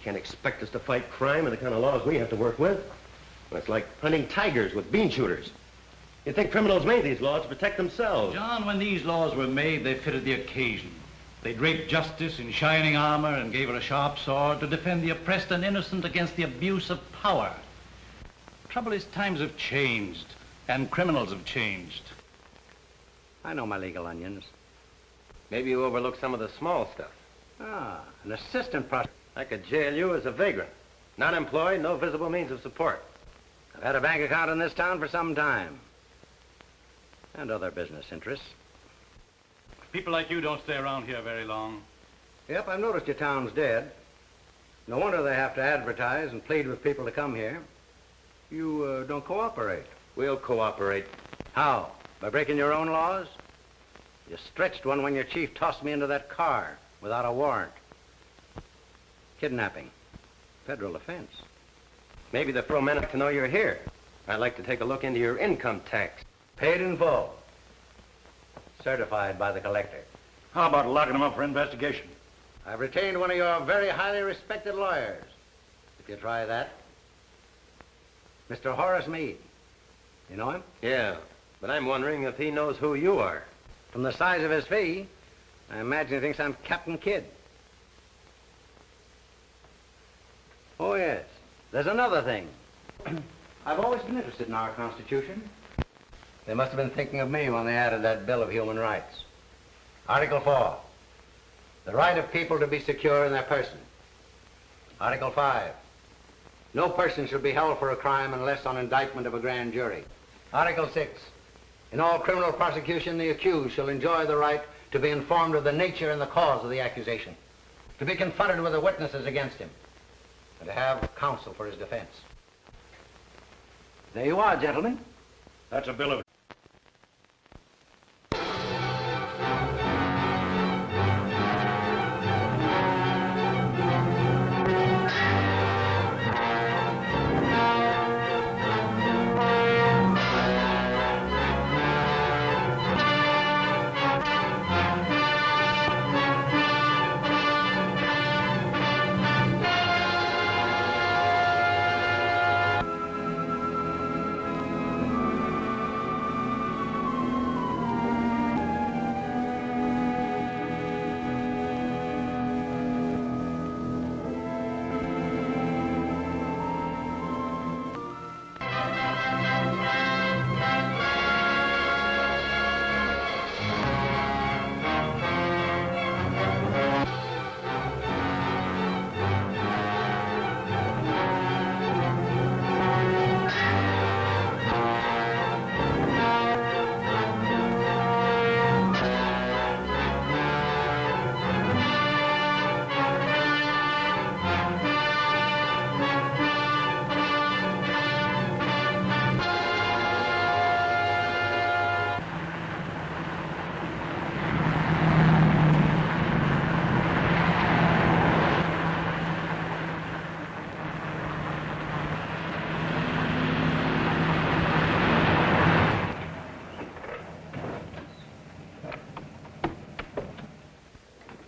Can't expect us to fight crime and the kind of laws we have to work with. Well, it's like hunting tigers with bean shooters. You'd think criminals made these laws to protect themselves. John, when these laws were made, they fitted the occasion. They draped justice in shining armor and gave her a sharp sword to defend the oppressed and innocent against the abuse of power. Trouble is, times have changed, and criminals have changed. I know my legal onions. Maybe you overlooked some of the small stuff. Ah, an assistant prosecutor. I could jail you as a vagrant. Not employed, no visible means of support. I've had a bank account in this town for some time. And other business interests. People like you don't stay around here very long. Yep, I've noticed your town's dead. No wonder they have to advertise and plead with people to come here. You don't cooperate. We'll cooperate. How? By breaking your own laws? You stretched one when your chief tossed me into that car without a warrant. Kidnapping. Federal offense. Maybe the pro men like to know you're here. I'd like to take a look into your income tax. Paid in full. Certified by the collector. How about locking him up for investigation? I've retained one of your very highly respected lawyers. If you try that. Mr. Horace Meade. You know him? Yeah, but I'm wondering if he knows who you are. From the size of his fee, I imagine he thinks I'm Captain Kidd. Oh, yes. There's another thing. I've always been interested in our Constitution. They must have been thinking of me when they added that Bill of Human Rights. Article 4. The right of people to be secure in their person. Article 5. No person shall be held for a crime unless on indictment of a grand jury. Article 6. In all criminal prosecution, the accused shall enjoy the right to be informed of the nature and the cause of the accusation, to be confronted with the witnesses against him, and to have counsel for his defense. There you are, gentlemen. That's a bill of...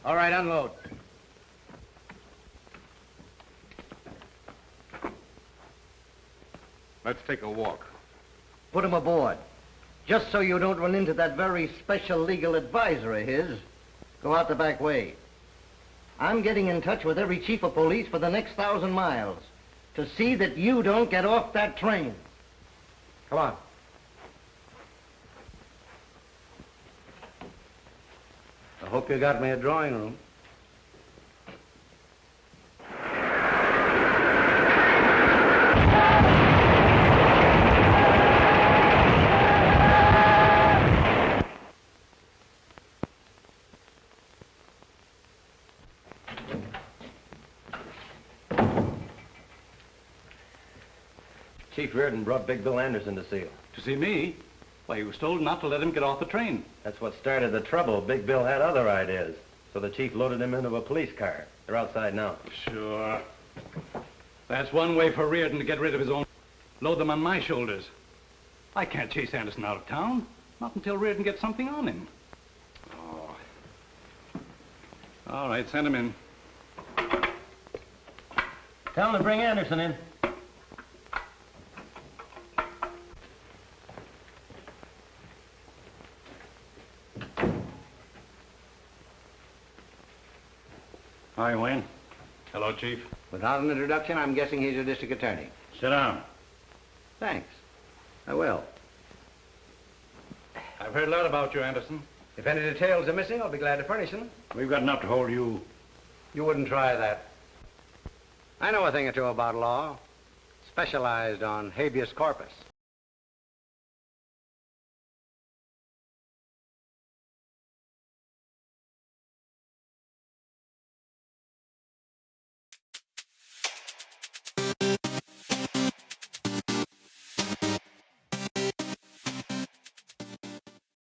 All right, unload. Let's take a walk. Put him aboard. Just so you don't run into that very special legal advisor of his. Go out the back way. I'm getting in touch with every chief of police for the next 1,000 miles to see that you don't get off that train. Come on. I hope you got me a drawing room. Chief Reardon brought Big Bill Anderson to see you. To see me? Why, he was told not to let him get off the train. That's what started the trouble. Big Bill had other ideas. So the chief loaded him into a police car. They're outside now. Sure. That's one way for Reardon to get rid of his own... Load them on my shoulders. I can't chase Anderson out of town. Not until Reardon gets something on him. Oh. All right, send him in. Tell him to bring Anderson in. Hi, Wayne. Hello, Chief. Without an introduction, I'm guessing he's a district attorney. Sit down. Thanks. I will. I've heard a lot about you, Anderson. If any details are missing, I'll be glad to furnish them. We've got enough to hold you. You wouldn't try that. I know a thing or two about law. Specialized on habeas corpus.